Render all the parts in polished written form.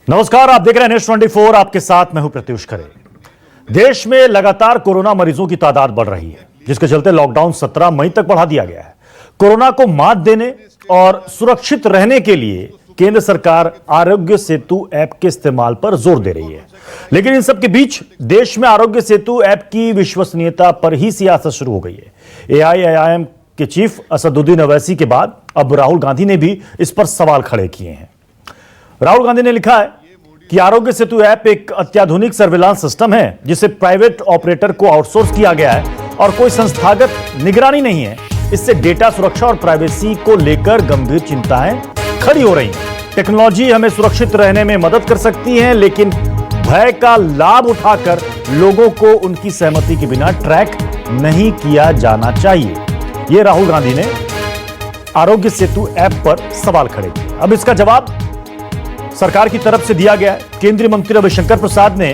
नमस्कार, आप देख रहे हैं न्यूज़ 24। आपके साथ मैं हूं प्रत्युष खरे। देश में लगातार कोरोना मरीजों की तादाद बढ़ रही है, जिसके चलते लॉकडाउन 17 मई तक बढ़ा दिया गया है। कोरोना को मात देने और सुरक्षित रहने के लिए केंद्र सरकार आरोग्य सेतु ऐप के इस्तेमाल पर जोर दे रही है, लेकिन इन सब के बीच देश में आरोग्य सेतु ऐप की विश्वसनीयता पर ही सियासत शुरू हो गई है। एआईएमआईएम के चीफ असदुद्दीन ओवैसी के बाद अब राहुल गांधी ने भी इस पर सवाल खड़े किए हैं। राहुल गांधी ने लिखा है कि आरोग्य सेतु ऐप एक अत्याधुनिक सर्विलांस सिस्टम है, जिसे प्राइवेट ऑपरेटर को आउटसोर्स किया गया है और कोई संस्थागत निगरानी नहीं है। इससे डेटा सुरक्षा और प्राइवेसी को लेकर गंभीर चिंताएं खड़ी हो रही हैं। टेक्नोलॉजी हमें सुरक्षित रहने में मदद कर सकती है, लेकिन भय का लाभ उठाकर लोगों को उनकी सहमति के बिना ट्रैक नहीं किया जाना चाहिए। यह राहुल गांधी ने आरोग्य सेतु ऐप पर सवाल खड़े किए। अब इसका जवाब सरकार की तरफ से दिया गया है। केंद्रीय मंत्री रविशंकर प्रसाद ने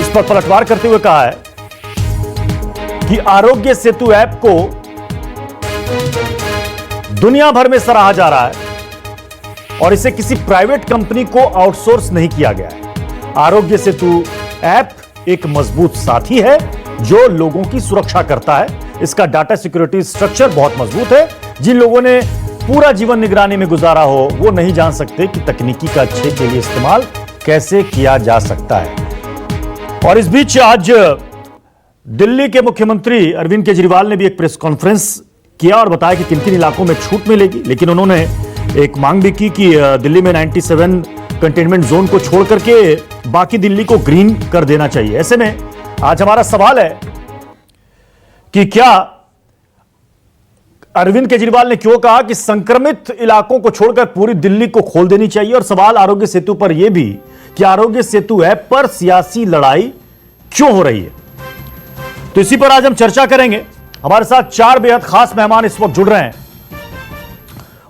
इस पर पलटवार करते हुए कहा है कि आरोग्य सेतु ऐप को दुनिया भर में सराहा जा रहा है और इसे किसी प्राइवेट कंपनी को आउटसोर्स नहीं किया गया है। आरोग्य सेतु ऐप एक मजबूत साथी है जो लोगों की सुरक्षा करता है। इसका डाटा सिक्योरिटी स्ट्रक्चर बहुत मजबूत है। जिन लोगों ने पूरा जीवन निगरानी में गुजारा हो, वो नहीं जान सकते कि तकनीकी का अच्छे के लिए इस्तेमाल कैसे किया जा सकता है। और इस बीच आज दिल्ली के मुख्यमंत्री अरविंद केजरीवाल ने भी एक प्रेस कॉन्फ्रेंस किया और बताया कि किन किन इलाकों में छूट मिलेगी, लेकिन उन्होंने एक मांग भी की कि दिल्ली में 97 कंटेनमेंट जोन को छोड़ करके बाकी दिल्ली को ग्रीन कर देना चाहिए। ऐसे में आज हमारा सवाल है कि क्या अरविंद केजरीवाल ने क्यों कहा कि संक्रमित इलाकों को छोड़कर पूरी दिल्ली को खोल देनी चाहिए, और सवाल आरोग्य सेतु पर यह भी कि आरोग्य सेतु ऐप पर सियासी लड़ाई क्यों हो रही है। तो इसी पर आज हम चर्चा करेंगे। हमारे साथ 4 बेहद खास मेहमान इस वक्त जुड़ रहे हैं,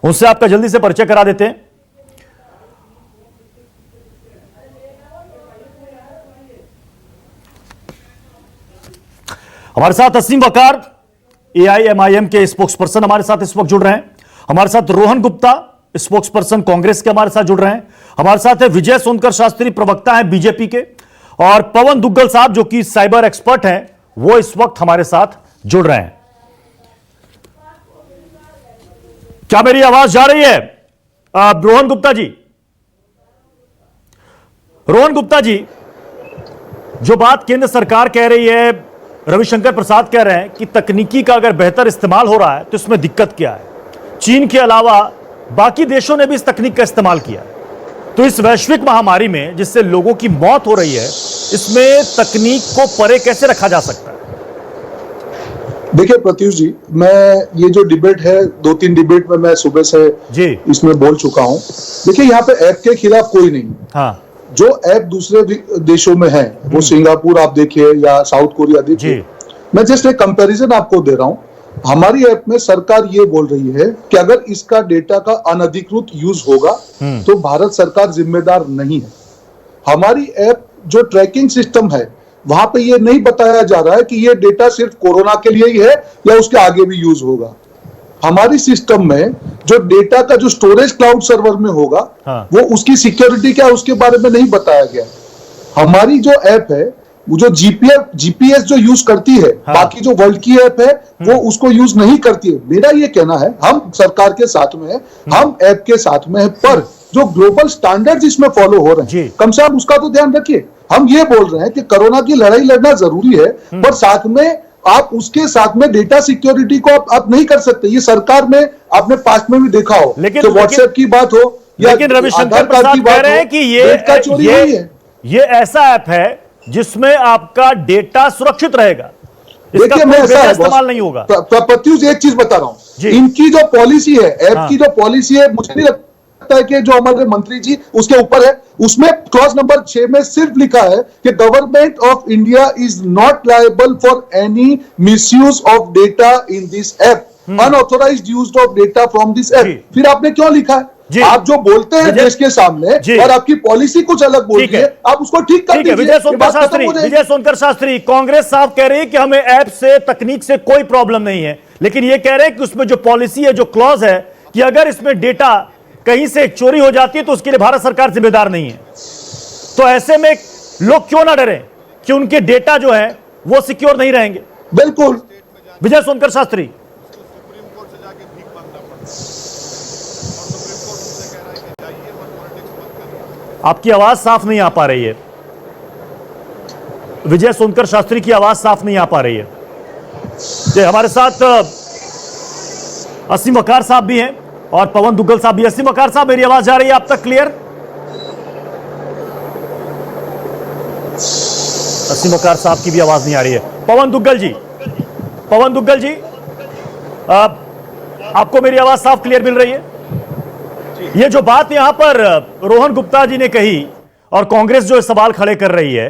उनसे आपका जल्दी से परिचय करा देते हैं। हमारे साथ असीम वकार, एआईएमआईएम के स्पोक्सपर्सन हमारे साथ इस वक्त जुड़ रहे हैं। हमारे साथ रोहन गुप्ता, स्पोक्सपर्सन कांग्रेस के हमारे साथ जुड़ रहे हैं। हमारे साथ है विजय सोनकर शास्त्री, प्रवक्ता हैं बीजेपी के, और पवन दुग्गल साहब जो कि साइबर एक्सपर्ट हैं, वो इस वक्त हमारे साथ जुड़ रहे हैं। क्या मेरी आवाज जा रही है? रोहन गुप्ता जी, जो बात केंद्र सरकार कह रही है, रविशंकर प्रसाद कह रहे हैं कि तकनीकी का अगर बेहतर इस्तेमाल हो रहा है तो इसमें दिक्कत क्या है। चीन के अलावा बाकी देशों ने भी इस तकनीक का इस्तेमाल किया, तो इस वैश्विक महामारी में जिससे लोगों की मौत हो रही है, इसमें तकनीक को परे कैसे रखा जा सकता है? देखिए प्रत्युष जी, मैं ये जो डिबेट है, 2-3 डिबेट में मैं सुबह से इसमें बोल चुका हूं। देखिए यहाँ पे ऐप के खिलाफ कोई नहीं। हाँ, जो ऐप दूसरे देशों में है, वो सिंगापुर आप देखिए या साउथ कोरिया देखिए, मैं जस्ट एक कंपैरिजन आपको दे रहा हूं। हमारी ऐप में सरकार ये बोल रही है कि अगर इसका डेटा का अनधिकृत यूज होगा तो भारत सरकार जिम्मेदार नहीं है। हमारी ऐप जो ट्रैकिंग सिस्टम है, वहां पे ये नहीं बताया जा रहा है कि ये डेटा सिर्फ कोरोना के लिए ही है या उसके आगे भी यूज होगा। हमारी सिस्टम में जो डेटा का जो स्टोरेज क्लाउड सर्वर में होगा, वो उसकी सिक्योरिटी क्या है उसके बारे में नहीं बताया गया। हमारी जो ऐप है, वो जो जीपीएस जो यूज करती है, बाकी जो वर्ल्ड की ऐप है वो उसको यूज नहीं करती है। मेरा ये कहना है, हम सरकार के साथ में है, हम ऐप के साथ में है, पर जो ग्लोबल स्टैंडर्ड्स इसमें फॉलो हो रहे हैं, कम से कम उसका तो ध्यान रखिए। हम ये बोल रहे हैं कि कोरोना की लड़ाई लड़ना जरूरी है, पर साथ में आप उसके साथ में डेटा सिक्योरिटी को आप नहीं कर सकते। ये सरकार में आपने पास्ट में भी देखा हो, लेकिन व्हाट्सएप की बात हो या लेकिन रविशंकर प्रसाद कह रहे हैं कि ये ऐसा ऐप है जिसमें आपका डेटा सुरक्षित रहेगा, इसका कोई इस्तेमाल नहीं होगा। प्रत्युष एक चीज बता रहा हूं, इनकी जो पॉलिसी है, ऐप की जो पॉलिसी है, मुझे नहीं लगता है कि जो हमारे मंत्री जी उसके ऊपर है, उसमें क्लॉज नंबर 6 में सिर्फ लिखा है कि government of India is not liable for any misuse of data in this app, unauthorised use of data from this app. फिर आपने क्यों लिखा है? आप जो बोलते हैं देश के सामने और आपकी पॉलिसी कुछ अलग बोलती है, आप उसको ठीक कर दीजिए। विजय सोनकर शास्त्री, कांग्रेस साहब कह रही है कि हमें ऐप से, तकनीक से कोई प्रॉब्लम नहीं है, लेकिन ये कह रहे हैं कि उसमें जो पॉलिसी है, जो क्लॉज है कि अगर इसमें डेटा कहीं से चोरी हो जाती है तो उसके लिए भारत सरकार जिम्मेदार नहीं है। तो ऐसे में लोग क्यों ना डरें कि उनके डेटा जो है वो सिक्योर नहीं रहेंगे। बिल्कुल। विजय सोनकर शास्त्री, आपकी आवाज साफ नहीं आ पा रही है। विजय सोनकर शास्त्री की आवाज साफ नहीं आ पा रही है। तो हमारे साथ असीम वकार साहब भी हैं और पवन दुग्गल साहब भी। असीम वकार साहब, मेरी आवाज जा रही है आप तक क्लियर? असीम वकार साहब की भी आवाज नहीं आ रही है। पवन दुग्गल जी, पवन दुग्गल जी, आपको मेरी आवाज साफ क्लियर मिल रही है? ये जो बात यहां पर रोहन गुप्ता जी ने कही और कांग्रेस जो सवाल खड़े कर रही है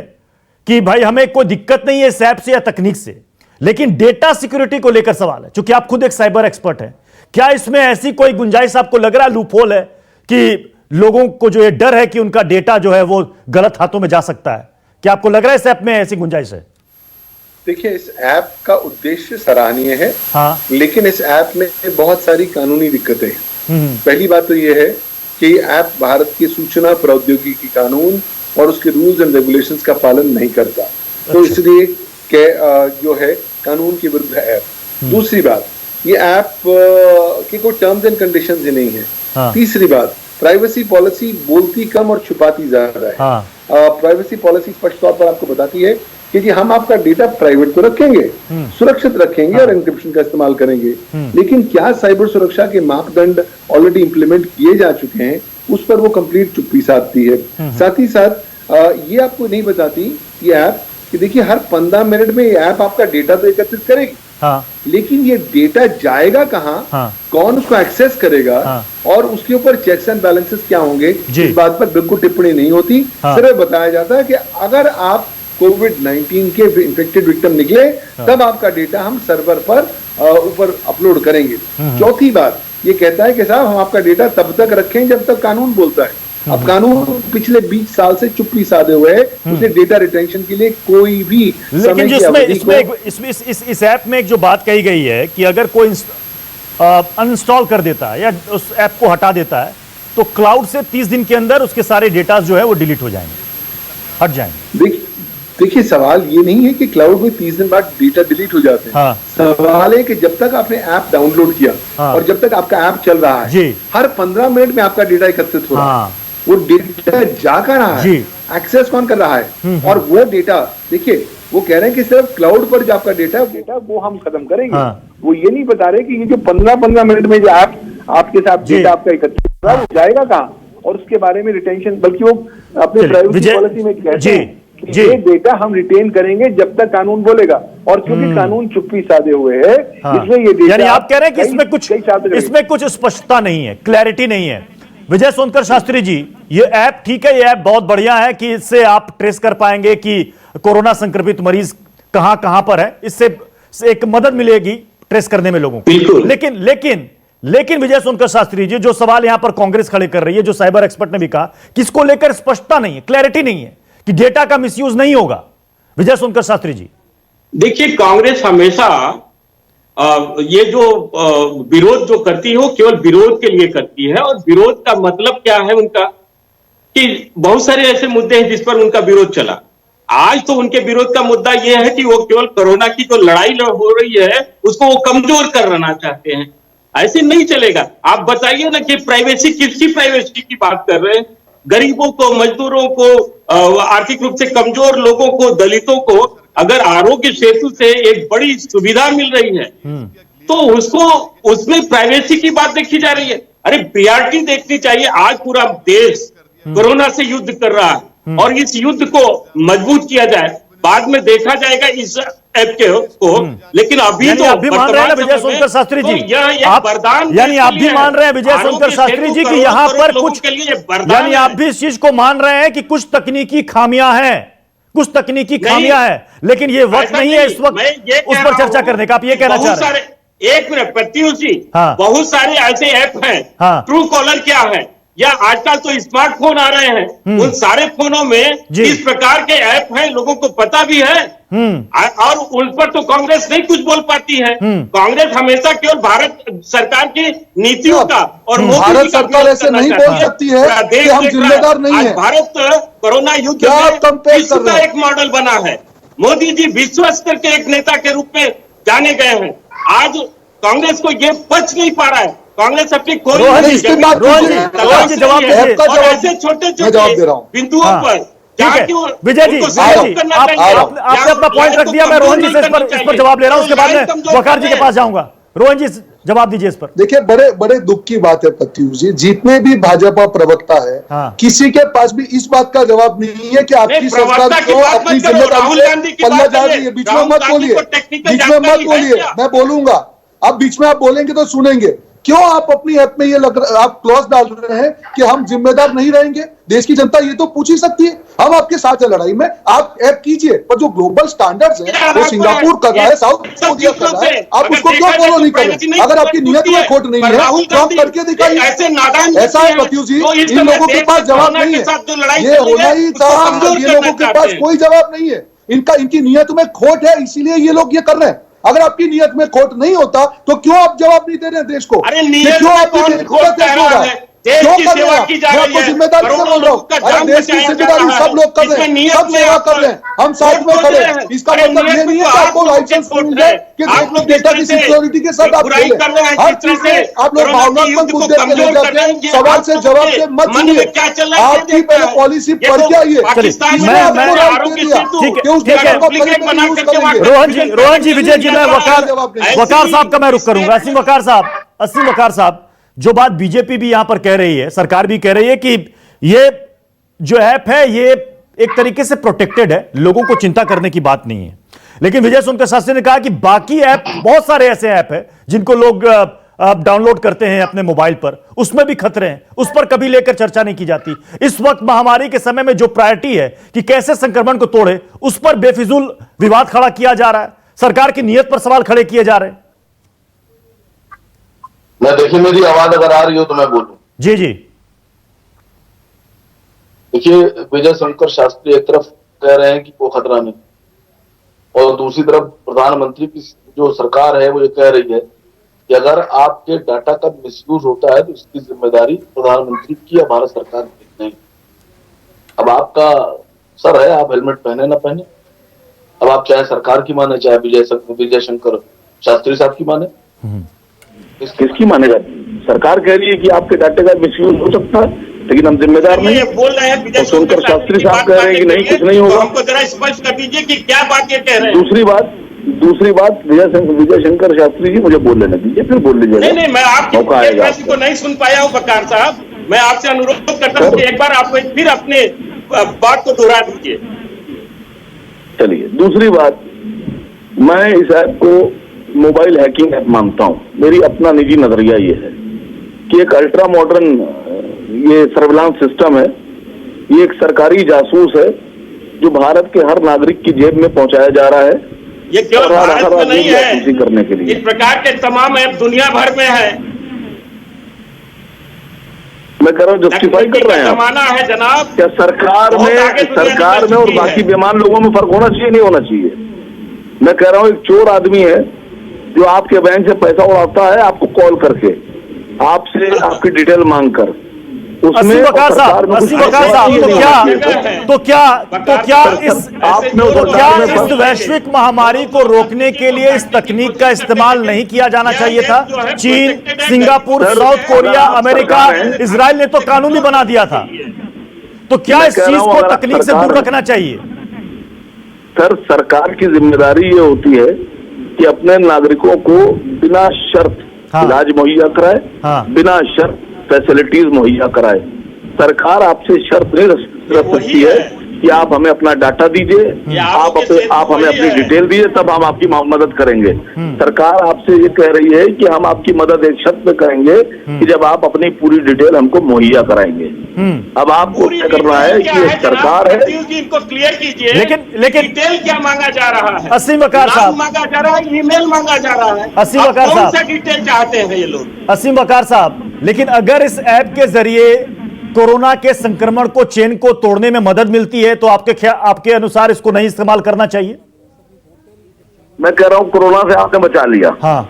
कि भाई हमें कोई दिक्कत नहीं है इस ऐप से या तकनीक से, लेकिन डेटा सिक्योरिटी को लेकर सवाल है। क्योंकि आप खुद एक साइबर एक्सपर्ट हैं, क्या इसमें ऐसी कोई गुंजाइश आपको लग रहा है, लूपहोल है कि लोगों को जो ये डर है कि उनका डेटा जो है वो गलत हाथों में जा सकता है? क्या आपको लग रहा है इस ऐप में ऐसी गुंजाइश है? देखिए, इस ऐप का उद्देश्य सराहनीय है। हाँ। लेकिन इस ऐप में बहुत सारी कानूनी दिक्कतें हैं। पहली बात तो यह है कि ये ऐप भारत के सूचना प्रौद्योगिकी कानून और उसके रूल्स एंड रेगुलेशंस का पालन नहीं करता। तो इसलिए जो है कानून के विरुद्ध है ऐप। दूसरी बात, ये ऐप के कोई टर्म्स एंड कंडीशंस ही नहीं है। हाँ। तीसरी बात, प्राइवेसी पॉलिसी बोलती कम और छुपाती ज्यादा है। हाँ। प्राइवेसी पॉलिसी स्पष्ट तौर पर आपको बताती है कि जी हम आपका डेटा प्राइवेट तो रखेंगे, सुरक्षित रखेंगे और एन्क्रिप्शन का इस्तेमाल करेंगे, लेकिन क्या साइबर सुरक्षा के मापदंड ऑलरेडी इंप्लीमेंट किए जा चुके हैं उस पर वो कंप्लीट चुप्पी साधती है। साथ ही साथ ये आपको नहीं बताती ये ऐप कि देखिए हर 15 मिनट में ये ऐप आपका डेटा तो एकत्रित करेगी। हाँ। लेकिन ये डेटा जाएगा कहाँ, हाँ। कौन उसको एक्सेस करेगा, हाँ। और उसके ऊपर चेक्स एंड बैलेंसेस क्या होंगे, इस बात पर बिल्कुल टिप्पणी नहीं होती। हाँ। सिर्फ बताया जाता है कि अगर आप कोविड-19 के इन्फेक्टेड विक्टिम निकले तब आपका डेटा हम सर्वर पर ऊपर अपलोड करेंगे। चौथी बात ये कहता है कि साहब हम आपका डेटा तब तक रखें जब तक कानून बोलता है। अब कानून पिछले 20 साल से चुप्पी साधे हुए है, उसे डेटा रिटेंशन के लिए कोई भी लेकिन जिसमें इस ऐप में एक जो बात कही गई है कि अगर कोई अनइंस्टॉल कर देता है या उस ऐप को हटा देता है तो क्लाउड से 30 दिन के अंदर उसके सारे डेटा जो है वो डिलीट हो जाएंगे, हट जाएंगे। देखिए सवाल ये नहीं है कि क्लाउड में 30 दिन बाद डेटा डिलीट हो जाते हैं। हाँ। सवाल है कि जब तक आपने ऐप डाउनलोड किया, हाँ, और जब तक आपका ऐप चल रहा है, हर 15 मिनट में आपका डेटा एकत्रित हो रहा है। वो डेटा जा कर रहा है, एक्सेस कौन कर रहा है, और वो डेटा देखिए वो कह रहे हैं कि सिर्फ क्लाउड पर जो आपका डेटा वो हम खत्म करेंगे। हाँ। वो ये नहीं बता रहे कि ये जो 15-15 मिनट में जो ऐप आपके साथ डेटा आपका एकत्रित हो रहा है वो जाएगा कहाँ और उसके बारे में रिटेंशन, बल्कि वो अपने प्राइवेसी पॉलिसी में कहते हैं ये डेटा हम रिटेन करेंगे जब तक कानून बोलेगा, और क्योंकि कानून चुप्पी साधे हुए है, हाँ, इसलिए ये डेटा, यानी आप कह रहे हैं कि इसमें कुछ स्पष्टता नहीं है, क्लैरिटी नहीं है। विजय सोनकर शास्त्री जी, ये ऐप ठीक है, ये ऐप बहुत बढ़िया है कि इससे आप ट्रेस कर पाएंगे कि कोरोना संक्रमित मरीज कहां कहां पर है, इससे एक मदद मिलेगी ट्रेस करने में लोगों को। लेकिन विजय सोनकर शास्त्री जी, जो सवाल यहां पर कांग्रेस खड़े कर रही है, जो साइबर एक्सपर्ट ने भी कहा कि इसको लेकर स्पष्टता नहीं है, क्लैरिटी नहीं है कि डेटा का मिसयूज नहीं होगा। विजय सोनकर शास्त्री जी, देखिए कांग्रेस हमेशा ये जो विरोध जो करती है वो केवल विरोध के लिए करती है, और विरोध का मतलब क्या है उनका कि बहुत सारे ऐसे मुद्दे हैं जिस पर उनका विरोध चला। आज तो उनके विरोध का मुद्दा यह है कि वो केवल कोरोना की जो लड़ाई हो रही है उसको वो कमजोर करना चाहते हैं। ऐसे नहीं चलेगा। आप बताइए ना कि प्राइवेसी, किसकी प्राइवेसी की बात कर रहे हैं? गरीबों को, मजदूरों को, आर्थिक रूप से कमजोर लोगों को, दलितों को अगर आरोग्य सेतु से एक बड़ी सुविधा मिल रही है तो उसको, उसमें प्राइवेसी की बात देखी जा रही है। अरे प्रियॉरिटी देखनी चाहिए। आज पूरा देश कोरोना से युद्ध कर रहा है और इस युद्ध को मजबूत किया जाए, बाद में देखा जाएगा इस ऐप के को। लेकिन अभी तो आप भी मान रहे हैं विजय सोनकर शास्त्री जी, यानी आप भी मान रहे हैं विजय सोनकर शास्त्री जी कि यहाँ पर कुछ, यानी आप भी इस चीज को मान रहे हैं कि कुछ तकनीकी खामियां हैं, कुछ तकनीकी खामियां हैं, लेकिन ये वक्त नहीं है इस वक्त उस पर चर्चा करने का। आप ये कहना चाह रहे हैं? एक मिनट प्रत्युष जी, बहुत सारे ऐसे ऐप हैं। ट्रू कॉलर क्या है? या आजकल तो स्मार्टफोन आ रहे हैं, उन सारे फोनों में इस प्रकार के ऐप हैं, लोगों को पता भी है और उन पर तो कांग्रेस नहीं कुछ बोल पाती है। कांग्रेस हमेशा केवल भारत सरकार की नीतियों का और भारत सरकार ऐसे नहीं बोल सकती है कि हम जिम्मेदार नहीं है। भारत कोरोना युद्ध में विश्व का एक मॉडल बना है। मोदी जी विश्व स्तर के एक नेता के रूप में जाने गए हैं। आज कांग्रेस को ये पच नहीं पा रहा है। कांग्रेस अपनी कोई ऐसे छोटे छोटे बिंदुओं पर विजय जी आपने अपना पॉइंट रख दिया। मैं रोहन जी से इस पर जवाब ले रहा हूं, उसके बाद मैं वकार जी के पास जाऊंगा। रोहन जी जवाब दीजिए इस पर। देखिए बड़े बड़े दुख की बात है प्रत्युष जी, जितने भी भाजपा प्रवक्ता है किसी के पास भी इस बात का जवाब नहीं है कि आपकी सरकार को अपनी जिम्मेदारी से पल्ला जा रही है। बीच में मत बोलिए, बीच में मत बोलिए, मैं बोलूंगा। अब बीच में आप बोलेंगे तो सुनेंगे। क्यों आप अपनी ऐप में ये आप क्लॉज डाल रहे हैं कि हम जिम्मेदार नहीं रहेंगे? देश की जनता ये तो पूछ ही सकती है। हम आपके साथ है लड़ाई में, आप ऐप कीजिए, पर जो ग्लोबल स्टैंडर्ड्स है वो सिंगापुर कर रहा है, साउथ कोरिया कर रहा है, आप उसको क्यों फॉलो नहीं कर रहे? अगर आपकी नियत में खोट नहीं है तो आप करके दिखाइए। ऐसा है प्रत्युष जी, इन लोगों के पास जवाब नहीं है। ये होना ही था, ये लोगों के पास कोई जवाब नहीं है। इनकी नियत में खोट है, इसीलिए ये लोग ये कर रहे हैं। अगर आपकी नियत में खोट नहीं होता तो क्यों आप जवाब नहीं दे रहे देश को? अरे नियत क्यों में आपकी कौन खोट कह रहा है? देश की सेवा की जा रही है, जिम्मेदारी से बोल रहा हूँ। अरे देश की जिम्मेदारी सब लोग कर रहे हैं, सब सेवा कर रहे हैं, हम साथ में खड़े हैं। इसका मतलब ये नहीं है कि आपको लाइसेंस मिल जाए कि डेटा की सिक्योरिटी के साथ आप खेलें। हर चीज में आप लोग भावनात्मक मुद्दे पे ले जाके सवाल से जवाब से मत सुनिए। आपकी पहले पॉलिसी पढ़ के आइए। मैंने आपको राइट दे दिया कि उस डेटा को यूज करेंगे। रोहन जी, विजय जी, मैं वकार साहब का मैं रुख करूंगा। असीम वकार साहब, जो बात बीजेपी भी यहां पर कह रही है, सरकार भी कह रही है कि ये जो ऐप है ये एक तरीके से प्रोटेक्टेड है, लोगों को चिंता करने की बात नहीं है। लेकिन विजय सोनकर शास्त्री ने कहा कि बाकी ऐप, बहुत सारे ऐसे ऐप है जिनको लोग डाउनलोड करते हैं अपने मोबाइल पर, उसमें भी खतरे हैं, उस पर कभी लेकर चर्चा नहीं की जाती। इस वक्त महामारी के समय में जो प्रायोरिटी है कि कैसे संक्रमण को तोड़े, उस पर बेफिजूल विवाद खड़ा किया जा रहा है, सरकार की नीयत पर सवाल खड़े किए जा रहे हैं। मैं देखिए, मेरी आवाज अगर आ रही हो तो मैं बोलूं। जी जी। देखिए, विजय शंकर शास्त्री एक तरफ कह रहे हैं कि कोई खतरा नहीं, और दूसरी तरफ प्रधानमंत्री की जो सरकार है वो ये कह रही है कि अगर आपके डाटा का मिसयूज होता है तो इसकी जिम्मेदारी प्रधानमंत्री की या भारत सरकार की नहीं। अब आपका सर है, आप हेलमेट पहने ना पहने, अब आप चाहे सरकार की माने चाहे विजय शंकर शास्त्री साहब की माने, किसकी मानेगा? सरकार कह रही है कि आपके डाटे का मिसयूज हो सकता है, लेकिन हम जिम्मेदार नहीं बोल रहे हैं। विजय शंकर शास्त्री साहब कह रहे हैं कि नहीं, कुछ नहीं होगा। हमको जरा स्पष्ट कर दीजिए कि क्या बात ये कह रहे हैं। दूसरी बात विजय शंकर शास्त्री जी, मुझे बोल लेना दीजिए, फिर बोल लीजिए। नहीं, मैं आपके प्रश्न को नहीं सुन पाया हूँ वकार साहब। मैं आपसे अनुरोध करता हूँ कि एक बार आप फिर अपने बात को दोहरा दीजिए। चलिए, दूसरी बात, मैं इस ऐप को मोबाइल हैकिंग ऐप मानता हूं। मेरी अपना निजी नजरिया ये है कि एक अल्ट्रा मॉडर्न ये सर्विलांस सिस्टम है, ये एक सरकारी जासूस है जो भारत के हर नागरिक की जेब में पहुंचाया जा रहा है। ये केवल भारत में नहीं है, करने के लिए इस प्रकार के तमाम ऐप दुनिया भर में है। मैं कह रहा हूँ जस्टिफाई कर रहे हैं जमाना है जनाब। क्या सरकार में और बाकी बेईमान लोगों में फर्क होना चाहिए, नहीं होना चाहिए? मैं कह रहा हूँ एक चोर आदमी है जो आपके बैंक से पैसा उड़ाता है, आपको कॉल करके आपसे आपकी डिटेल मांगकर, उसमें इस वैश्विक महामारी को रोकने के लिए इस तकनीक का इस्तेमाल नहीं किया जाना चाहिए था? चीन, Singapore, south Korea, America, Israel ने तो कानूनी बना दिया था, तो क्या इस चीज को तकनीक से दूर रखना चाहिए? सर, सरकार की जिम्मेदारी ये होती है कि अपने नागरिकों को बिना शर्त इलाज मुहैया कराए, बिना शर्त फैसिलिटीज मुहैया कराए। सरकार आपसे शर्त नहीं रख सकती है कि आप हमें अपना डाटा दीजिए, आप हमें अपनी डिटेल दीजिए, तब हम आपकी मदद करेंगे। सरकार आपसे ये कह रही है कि हम आपकी मदद एक शर्त में करेंगे कि जब आप अपनी पूरी डिटेल हमको मुहैया कराएंगे। अब आपको क्या करना है कि सरकार है, इनको क्लियर कीजिए। लेकिन डिटेल क्या मांगा जा रहा है? असीम वकार साहब, मांगा जा रहा है, ईमेल मांगा जा रहा है। असीम वकार साहब, कौन सा डिटेल चाहते हैं ये लोग? असीम वकार साहब, लेकिन अगर इस ऐप के जरिए कोरोना के संक्रमण को, चेन को तोड़ने में मदद मिलती है, तो आपके अनुसार इसको नहीं इस्तेमाल करना चाहिए? मैं कह रहा हूं कोरोना से आपने बचा लिया। हाँ।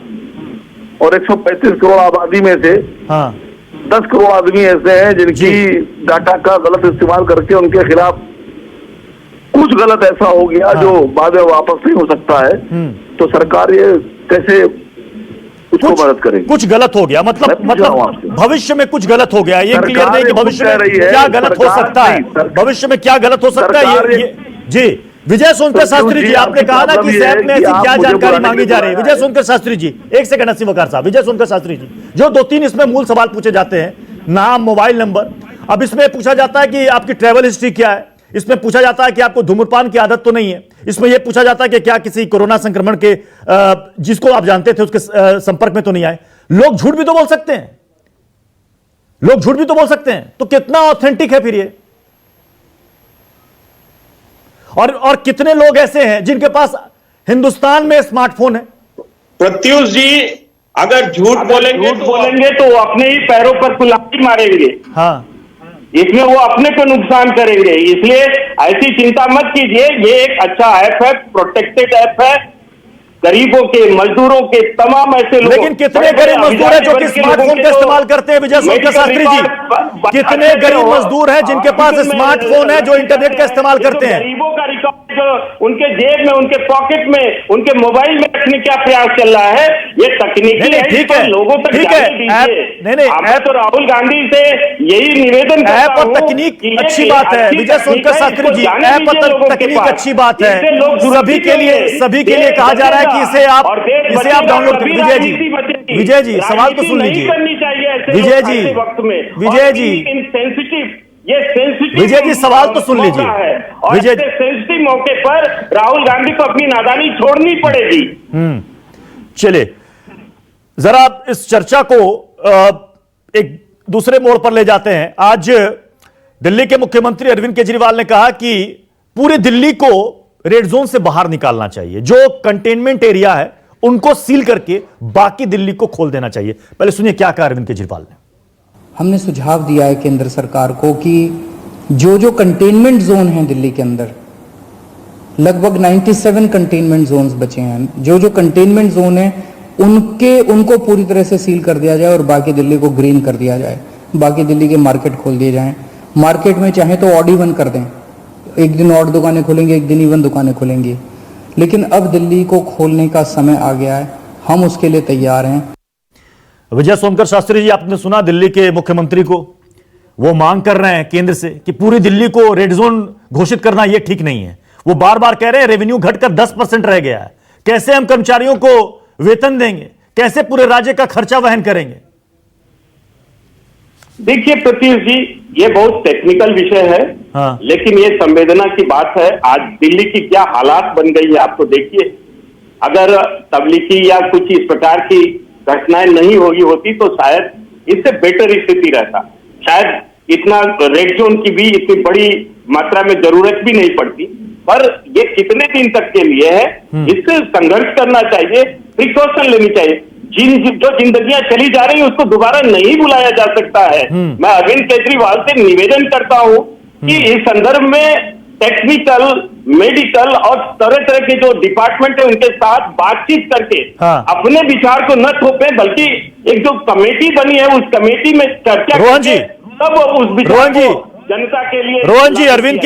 और 135 करोड़ आबादी में से हाँ 10 करोड़ आदमी ऐसे हैं जिनकी डाटा का गलत इस्तेमाल करके उनके खिलाफ कुछ गलत ऐसा हो गया हाँ। जो बाद में वापस नहीं हो सकता है। तो सरकार ये कैसे उसको मदद करेगी? कुछ गलत हो गया मतलब भविष्य में कुछ गलत हो गया, ये क्लियर नहीं कि भविष्य में क्या गलत हो सकता है, भविष्य में क्या गलत हो सकता है ये जी। विजय सोनकर शास्त्री जी, आपने कहा ना कि इस ऐप में ऐसी क्या जानकारी मांगी जा रही है? विजय सोनकर शास्त्री जी, एक सेकंड असीम वकार साहब। विजय सोनकर शास्त्री जी, जो 2-3 इसमें मूल सवाल पूछे जाते हैं, नाम, मोबाइल नंबर, अब इसमें पूछा जाता है कि आपकी ट्रैवल हिस्ट्री क्या है, इसमें पूछा जाता है कि आपको धूम्रपान की आदत तो नहीं है, इसमें यह पूछा जाता है कि क्या किसी कोरोना संक्रमण के जिसको आप जानते थे उसके संपर्क में तो नहीं आए। लोग झूठ भी तो बोल सकते हैं, लोग झूठ भी तो बोल सकते हैं, तो कितना ऑथेंटिक है फिर ये? और कितने लोग ऐसे हैं जिनके पास हिंदुस्तान में स्मार्टफोन है? प्रत्युष जी, अगर झूठ बोलेंगे तो वो अपने ही पैरों पर कुल्हाड़ी मारेंगे। हाँ, इसमें वो अपने को नुकसान करेंगे, इसलिए ऐसी चिंता मत कीजिए। ये एक अच्छा ऐप है, प्रोटेक्टेड ऐप है, गरीबों के, मजदूरों के, तमाम ऐसे लोग। लेकिन कितने गरीब मजदूर हैं जो कि स्मार्टफोन का इस्तेमाल करते हैं? विजय सोनकर शास्त्री जी, कितने गरीब मजदूर हैं जिनके पास स्मार्टफोन है, जो इंटरनेट का इस्तेमाल करते हैं? गरीबों का रिकॉर्ड जो उनके जेब में, उनके पॉकेट में, उनके मोबाइल में रखने का प्रयास चल रहा है, ये तकनीकी है, ठीक है, लोगों तक ठीक है। नहीं, तो राहुल गांधी से यही निवेदन ऐप और तकनीक अच्छी बात है विजय सोनकर शास्त्री जी, ऐप और तकनीक अच्छी बात है, सभी के लिए कहा जा रहा है कि इसे आप डाउनलोड करिए। विजय जी सवाल तो सुन लीजिए। विजय जी सवाल तो सुन लीजिए। विजय जी, सेंसिटिव मौके पर राहुल गांधी को अपनी नादानी छोड़नी पड़ेगी। चलिए जरा इस चर्चा को एक दूसरे मोड़ पर ले जाते हैं। आज दिल्ली के मुख्यमंत्री अरविंद केजरीवाल ने कहा कि पूरी दिल्ली को रेड जोन से बाहर निकालना चाहिए, जो कंटेनमेंट एरिया है उनको सील करके बाकी दिल्ली को खोल देना चाहिए। पहले सुनिए क्या कहा अरविंद केजरीवाल ने। हमने सुझाव दिया है केंद्र सरकार को कि जो कंटेनमेंट जोन है दिल्ली के अंदर, लगभग 97 कंटेनमेंट जोन्स बचे हैं, जो कंटेनमेंट जोन है उनको पूरी तरह से सील कर दिया जाए और बाकी दिल्ली को ग्रीन कर दिया जाए। बाकी दिल्ली के मार्केट खोल दिए जाएं। मार्केट में चाहे तो ऑड इवन कर दें, एक दिन ऑड दुकानें खुलेंगी, एक दिन इवन दुकानें खुलेंगी, लेकिन अब दिल्ली को खोलने का समय आ गया है, हम उसके लिए तैयार हैं। विजय सोनकर शास्त्री जी, आपने सुना दिल्ली के मुख्यमंत्री को, वो मांग कर रहे हैं केंद्र से कि पूरी दिल्ली को रेड जोन घोषित करना यह ठीक नहीं है। वो बार बार कह रहे हैं रेवेन्यू घटकर 10% रह गया है, कैसे हम कर्मचारियों को वेतन देंगे, कैसे पूरे राज्य का खर्चा वहन करेंगे? देखिए प्रत्युष जी, ये बहुत टेक्निकल विषय है। हाँ। लेकिन ये संवेदना की बात है। आज दिल्ली की क्या हालात बन गई है आप तो देखिए। अगर तबलीगी या कुछ इस प्रकार की घटनाएं नहीं होती तो शायद इससे बेटर स्थिति रहता, शायद इतना रेड जोन की भी इतनी बड़ी मात्रा में जरूरत भी नहीं पड़ती। पर ये कितने दिन तक के लिए है, इससे संघर्ष करना चाहिए, प्रिकॉशन लेनी चाहिए। जो जिंदगियां चली जा रही है उसको दोबारा नहीं बुलाया जा सकता है। मैं अरविंद केजरीवाल से निवेदन करता हूं कि इस संदर्भ में टेक्निकल, मेडिकल और तरह तरह के जो डिपार्टमेंट है उनके साथ बातचीत करके अपने विचार को न थोपे, बल्कि एक जो कमेटी बनी है उस कमेटी में चर्चा करके तब उस विचार को जनता के लिए। रोहन जी, अरविंद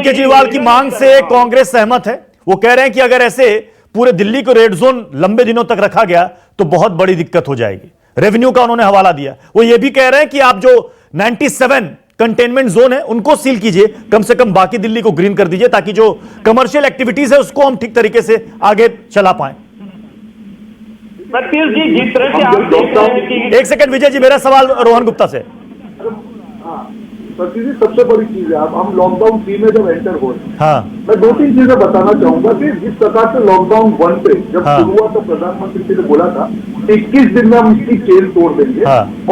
केजरीवाल की मांग से कांग्रेस सहमत है। वो कह रहे हैं कि अगर ऐसे पूरे दिल्ली को रेड जोन लंबे दिनों तक रखा गया तो बहुत बड़ी दिक्कत हो जाएगी। रेवेन्यू का उन्होंने हवाला दिया। वो ये भी कह रहे हैं कि आप जो 97 कंटेनमेंट जोन है उनको सील कीजिए, कम से कम बाकी दिल्ली को ग्रीन कर दीजिए, ताकि जो कमर्शियल एक्टिविटीज है उसको हम ठीक तरीके से आगे चला पाए। जी, जिस तरह से आप देख रहे हैं कि एक सेकंड विजय जी, मेरा सवाल रोहन गुप्ता से। जी, सबसे बड़ी चीज है, अब हम लॉकडाउन 3 में जब एंटर हो रहे हैं, हाँ। मैं 2-3 चीजें बताना चाहूंगा कि जिस प्रकार से लॉकडाउन 1 पे जब शुरू हुआ तो प्रधानमंत्री जी ने बोला था 21 दिन में हम इसकी चेन तोड़ देंगे,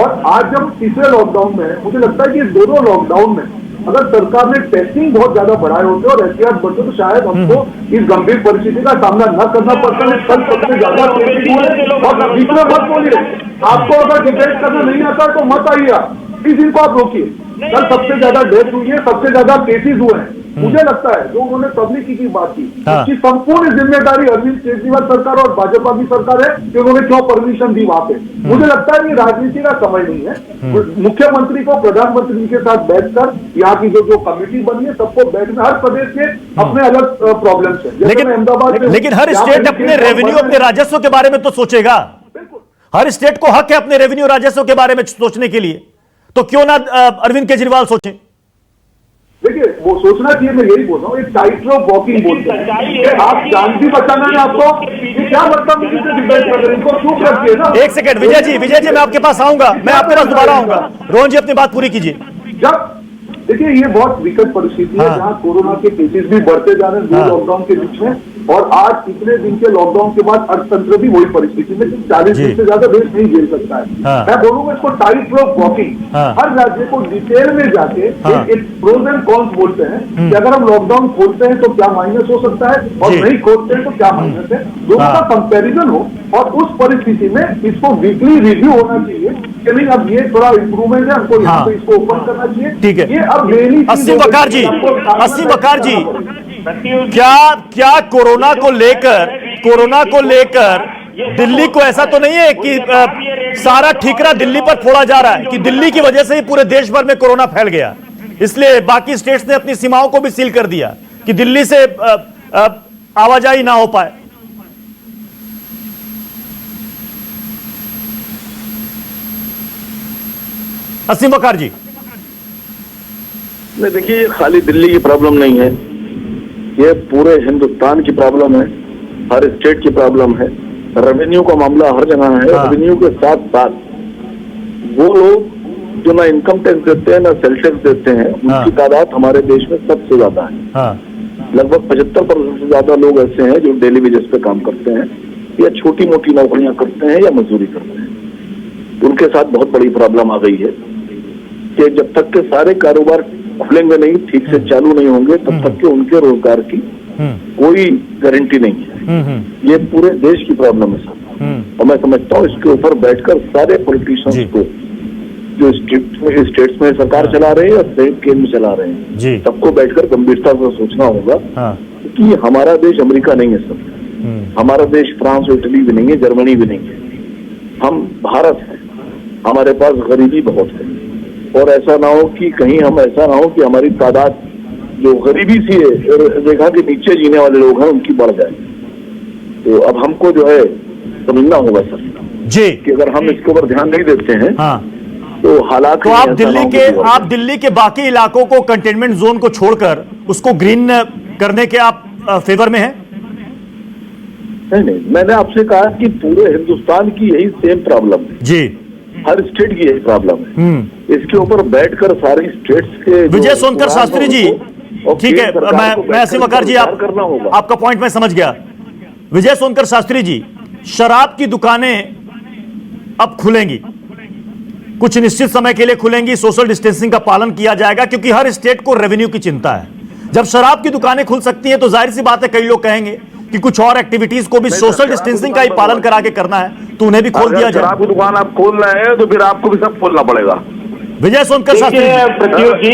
और आज जब तीसरे लॉकडाउन में है, मुझे लगता है कि इस दोनों लॉकडाउन में अगर सरकार ने टेस्टिंग बहुत ज्यादा बढ़ाए होते और एहतियात बढ़ते तो शायद हमको इस गंभीर परिस्थिति का सामना न करना पड़ता। कल सबसे ज्यादा और बीच में मत बोलिए, आपको अगर डिबेट करना नहीं आता तो मत आइए, इस दिन को आप रोकिए। कल सबसे ज्यादा डेथ हुई है, सबसे ज्यादा केसेस हुए हैं। मुझे लगता है जो उन्होंने तबलीगी की बात की, उसकी संपूर्ण जिम्मेदारी अरविंद केजरीवाल सरकार और भाजपा की सरकार है कि उन्होंने क्यों परमिशन दी वहां पे। मुझे लगता है ये राजनीति का समय नहीं है। मुख्यमंत्री को प्रधानमंत्री के साथ बैठकर यहाँ की जो कमेटी बनी है सबको बैठना, हर प्रदेश के अपने अलग प्रॉब्लम्स है। लेकिन हर स्टेट अपने रेवेन्यू, अपने राजस्व के बारे में तो सोचेगा। हर स्टेट को हक है अपने रेवेन्यू राजस्व के बारे में सोचने के लिए, तो क्यों ना अरविंद केजरीवाल सोचें। देखिए वो सोचना चाहिए, मैं यही बोल रहा हूँ, एक टाइट रोप वॉकिंग बोलते हैं। आप जान भी बचाना है आपको, क्या मतलब डिबेट कर रहे हैं, इनको चुप रखिए ना। एक सेकंड विजय जी मैं आपके पास आऊंगा, मैं आपके पास दोबारा आऊंगा। रोहन जी अपनी बात पूरी कीजिए। जब देखिए ये बहुत विकट परिस्थिति है जहां कोरोना के केसेस भी बढ़ते जा रहे हैं दो लॉकडाउन के बीच में, और आज इतने दिन के लॉकडाउन के बाद अर्थतंत्र भी वही परिस्थिति में 40 दिन से ज्यादा देश नहीं झेल सकता है। मैं बोलूंगा इसको टाइट रोप वॉकिंग। हर राज्य को डिटेल में जाके एक प्रोज एंड कॉन्स बोलते हैं कि अगर हम लॉकडाउन खोलते हैं तो क्या माइनस हो सकता है, और नहीं खोलते हैं तो क्या माइनस है, दोनों का कंपेरिजन हो। और उस परिस्थिति में इसको वीकली रिव्यू होना चाहिए कि नहीं अब ये थोड़ा इंप्रूवमेंट है, हमको यहाँ पे इसको ओपन करना चाहिए। ठीक है, ये अब डेली अस्सीम बकार जी क्या कोरोना को लेकर दिल्ली को ऐसा तो नहीं है कि सारा ठीकरा दिल्ली पर फोड़ा जा रहा है कि दिल्ली की वजह से ही पूरे देश भर में कोरोना फैल गया, इसलिए बाकी स्टेट्स ने अपनी सीमाओं को भी सील कर दिया कि दिल्ली से आवाजाही ना हो पाए। अस्सीम बकार जी नहीं, देखिए खाली दिल्ली की प्रॉब्लम नहीं है, ये पूरे हिंदुस्तान की प्रॉब्लम है, हर स्टेट की प्रॉब्लम है। रेवेन्यू का मामला हर जगह है। रेवेन्यू के साथ साथ वो लोग जो ना इनकम टैक्स देते हैं ना सेल टैक्स देते हैं, उनकी तादाद हमारे देश में सबसे ज्यादा है। लगभग 75% से ज्यादा लोग ऐसे हैं जो डेली वेजेस पे काम करते हैं या छोटी मोटी नौकरियां करते हैं या मजदूरी करते हैं। उनके साथ बहुत बड़ी प्रॉब्लम आ गई है कि जब तक के सारे कारोबार खुलेंगे नहीं, ठीक से चालू नहीं होंगे, तब तक के उनके रोजगार की कोई गारंटी नहीं है। ये पूरे देश की प्रॉब्लम है सर, और मैं समझता हूँ इसके ऊपर बैठकर सारे पॉलिटिशियंस को जो स्टेट्स में सरकार चला रहे हैं या स्टेट केंद्र में चला रहे हैं, सबको बैठकर गंभीरता से सोचना होगा कि हमारा देश अमेरिका नहीं है सर, हमारा देश फ्रांस और इटली भी नहीं है, जर्मनी भी नहीं है, हम भारत है, हमारे पास गरीबी बहुत है। और ऐसा ना हो कि कहीं हम ऐसा ना हो कि हमारी तादाद जो गरीबी सी है रेखा के नीचे जीने वाले लोग हैं उनकी बढ़ जाए। तो अब हमको जो है समझना होगा सर जी कि अगर हम इसके ऊपर ध्यान नहीं देते हैं तो हालात। तो आप दिल्ली के बाकी इलाकों को, कंटेनमेंट जोन को छोड़कर उसको ग्रीन करने के आप फेवर में हैं? नहीं, मैंने आपसे कहा कि पूरे हिंदुस्तान की यही सेम प्रॉब्लम है जी, हर स्टेट की यही प्रॉब्लम है। इसके ऊपर बैठकर सारी स्टेट्स के विजय सोनकर शास्त्री जी, ठीक है, मैं अस्सीम बकार जी आपका पॉइंट मैं समझ गया। विजय सोनकर शास्त्री जी, शराब की दुकानें अब खुलेंगी, कुछ निश्चित समय के लिए खुलेंगी, सोशल डिस्टेंसिंग का पालन किया जाएगा क्योंकि हर स्टेट को रेवेन्यू की चिंता है। जब शराब की दुकानें खुल सकती हैं तो जाहिर सी बात है कई लोग कहेंगे कि कुछ और एक्टिविटीज को भी सोशल डिस्टेंसिंग का ही पालन करा के करना है, तो उन्हें भी खोल दिया जाए। शराब की दुकान आप खोल रहे हैं तो फिर आपको भी सब खोलना पड़ेगा। विजय सोनकर शास्त्री प्रत्युष जी,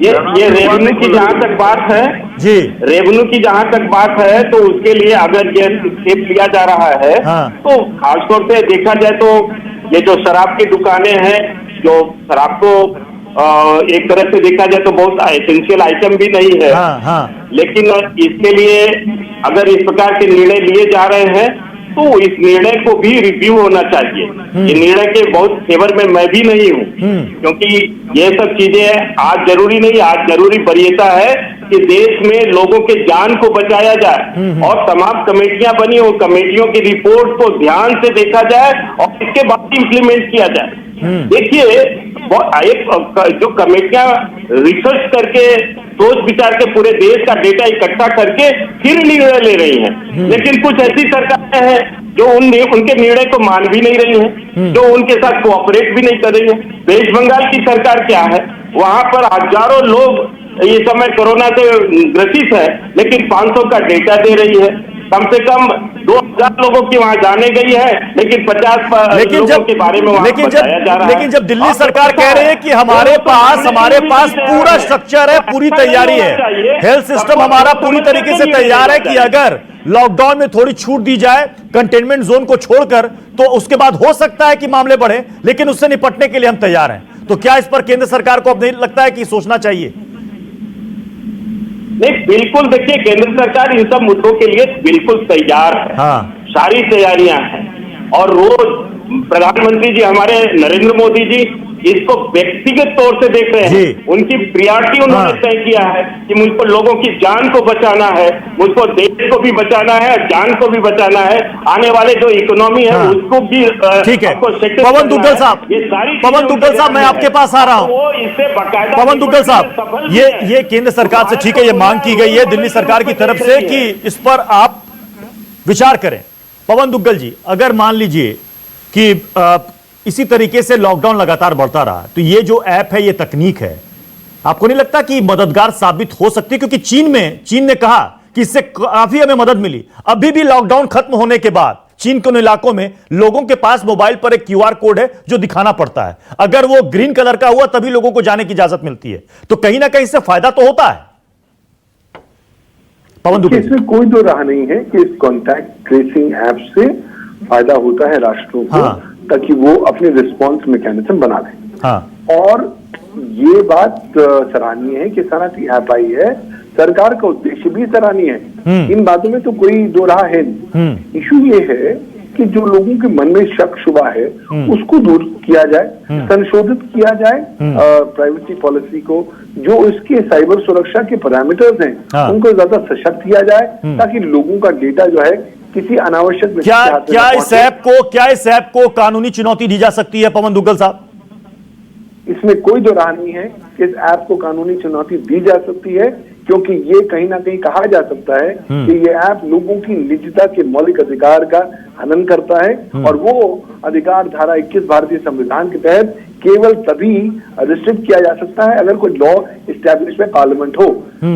ये रेवेन्यू की जहां तक बात है जी, रेवेन्यू की जहां तक बात है तो उसके लिए अगर ये स्टेप लिया जा रहा है तो खासतौर से देखा जाए तो ये जो शराब की दुकानें हैं, जो शराब को एक तरह से देखा जाए तो बहुत एसेंशियल आइटम भी नहीं है, लेकिन इसके लिए अगर इस प्रकार के निर्णय लिए जा रहे हैं तो इस निर्णय को भी रिव्यू होना चाहिए। ये निर्णय के बहुत फेवर में मैं भी नहीं हूँ, क्योंकि ये सब चीजें आज जरूरी नहीं, आज जरूरी वरीयता है कि देश में लोगों के जान को बचाया जाए और तमाम कमेटियां बनी हो, कमेटियों की रिपोर्ट को ध्यान से देखा जाए और इसके बाद इम्प्लीमेंट किया जाए। देखिए जो कमेटियां रिसर्च करके सोच विचार के पूरे देश का डेटा इकट्ठा करके फिर निर्णय ले रही हैं, लेकिन कुछ ऐसी सरकारें हैं जो उनके निर्णय को मान भी नहीं रही हैं, जो उनके साथ कोऑपरेट भी नहीं कर रही है। वेस्ट बंगाल की सरकार क्या है, वहां पर हजारों लोग ये समय कोरोना से ग्रसित है, लेकिन 500 का डेटा दे रही है। कम से कम 2000 लोगों की वहां जाने गई है, लेकिन 50 लोगों के बारे में वहां बताया जा रहा है। लेकिन जब दिल्ली सरकार कह रही है कि हमारे पास पूरा स्ट्रक्चर है, पूरी तैयारी है, हेल्थ सिस्टम हमारा पूरी तरीके से तैयार है कि अगर लॉकडाउन में थोड़ी छूट दी जाए कंटेनमेंट जोन को छोड़कर, तो उसके बाद हो सकता है कि मामले बढ़े, लेकिन उससे निपटने के लिए हम तैयार हैं। तो क्या इस पर केंद्र सरकार को अब नहीं लगता है कि सोचना चाहिए? नहीं, बिल्कुल, देखिए केंद्र सरकार इन सब मुद्दों के लिए बिल्कुल तैयार है। हाँ। सारी तैयारियां हैं और रोज प्रधानमंत्री जी हमारे नरेंद्र मोदी जी इसको व्यक्तिगत तौर से देख रहे हैं। उनकी प्रियोरिटी उन्होंने तय किया है कि मुझको लोगों की जान को बचाना है, मुझको देश को भी बचाना है, जान को भी बचाना है, आने वाले जो इकोनॉमी है उसको भी। ठीक है पवन दुग्गल साहब, मैं आपके पास आ रहा हूं। वो इससे बाकायदा पवन दुग्गल साहब, ये केंद्र सरकार से ठीक है, ये मांग की गई है दिल्ली सरकार की तरफ से कि इस पर आप विचार करें। पवन दुग्गल जी, अगर मान लीजिए कि इसी तरीके से लॉकडाउन लगातार बढ़ता रहा, तो ये जो ऐप है, ये तकनीक है, आपको नहीं लगता कि मददगार साबित हो सकती है? क्योंकि चीन ने कहा कि इससे काफी हमें मदद मिली। अभी भी लॉकडाउन खत्म होने के बाद चीन के उन इलाकों में लोगों के पास मोबाइल पर एक क्यूआर कोड है जो दिखाना पड़ता है। अगर वो ग्रीन कलर का हुआ तभी लोगों को जाने की इजाजत मिलती है। तो कहीं ना कहीं इससे फायदा तो होता है। पवन दुग्गल, इसमें कोई दो राह नहीं है कि इस कॉन्टैक्ट ट्रेसिंग ऐप से फायदा होता है राष्ट्रों को। हाँ। ताकि वो अपने रिस्पांस मैकेनिज्म बना लें। हाँ। और ये बात सराहनीय है कि सनती ऐप आई है, सरकार का उद्देश्य भी सराहनीय है। इन बातों में तो कोई दो राह है नहीं। इशू ये है कि जो लोगों के मन में शक शुबा है उसको दूर किया जाए, संशोधित किया जाए प्राइवेसी पॉलिसी को, जो इसके साइबर सुरक्षा के पैरामीटर्स हैं। हाँ। उनको ज्यादा सशक्त किया जाए ताकि लोगों का डेटा जो है किसी अनावश्यक क्या इस ऐप को कानूनी चुनौती दी जा सकती है? पवन दुग्गल साहब, इसमें कोई दो राह नहीं है कि इस ऐप को कानूनी चुनौती दी जा सकती है, क्योंकि ये कहीं ना कहीं कहा जा सकता है कि ये ऐप लोगों की निजता के मौलिक अधिकार का हनन करता है। और वो अधिकार धारा 21 भारतीय संविधान के तहत केवल तभी रिस्ट्रिक्ट किया जा सकता है अगर कोई लॉ इस्टेब्लिश में पार्लियामेंट हो।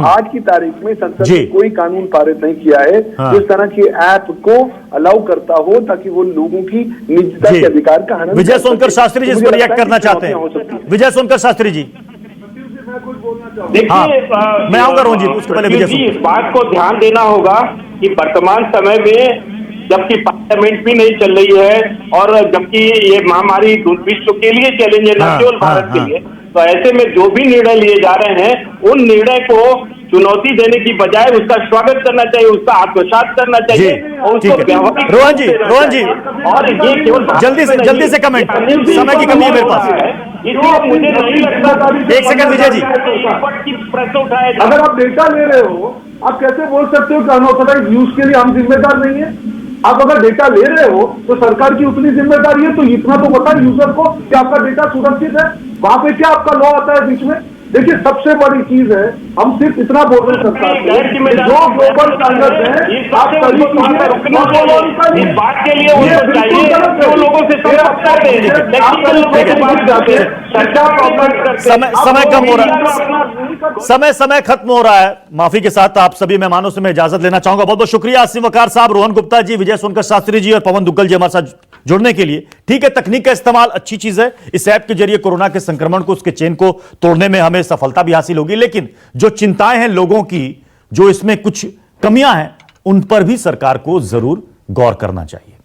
आज की तारीख में संसद ने कोई कानून पारित नहीं किया है जो इस तरह के ऐप को अलाउ करता हो ताकि वो लोगों की निजता के अधिकार का हनन। विजय सोनकर शास्त्री जी इस पर रिएक्ट करना चाहते हैं। विजय सोनकर शास्त्री जी, देखिए, मैं आऊंगा रोहन जी, उसके पहले विजय इस बात को ध्यान देना होगा कि वर्तमान समय में जबकि पार्लियामेंट भी नहीं चल रही है और जबकि ये महामारी विश्व के लिए चैलेंज है, न केवल भारत के लिए, तो ऐसे में जो भी निर्णय लिए जा रहे हैं उन निर्णय को चुनौती देने की बजाय उसका स्वागत करना चाहिए, उसका आत्मसात करना चाहिए और उसको व्यावहारिक। रोहन जी, और ये केवल जल्दी से कमेंट, समय की कमी है मेरे पास, इसलिए मुझे नहीं लगता। एक सेकंड विजय जी, प्रश्न उठाया, अगर आप डेटा ले रहे हो, आप कैसे बोल सकते हो कि अनऑथराइज्ड यूज के लिए हम जिम्मेदार नहीं है? आप अगर डेटा ले रहे हो तो सरकार की उतनी जिम्मेदारी है, तो इतना तो बताए यूजर को कि आपका डेटा सुरक्षित है। वहां पे क्या आपका लॉ आता है बीच में? देखिए, सबसे बड़ी चीज है, हम सिर्फ इतना बोल रहे हैं सरकार को, जो ग्लोबल स्टैंडर्ड है आप सभी इस बात के लिए उनको चाहिए जो लोगों से समय खत्म हो रहा है। माफी के साथ आप सभी मेहमानों से मैं इजाजत लेना चाहूंगा। बहुत बहुत शुक्रिया आसिम वकार साहब, रोहन गुप्ता जी, विजय सोनकर शास्त्री जी और पवन दुग्गल जी हमारे साथ जुड़ने के लिए। ठीक है, तकनीक का इस्तेमाल अच्छी चीज है, इस ऐप के जरिए कोरोना के संक्रमण को, उसके चेन को तोड़ने में हमें सफलता भी हासिल होगी, लेकिन जो चिंताएं हैं लोगों की, जो इसमें कुछ कमियां हैं, उन पर भी सरकार को जरूर गौर करना चाहिए।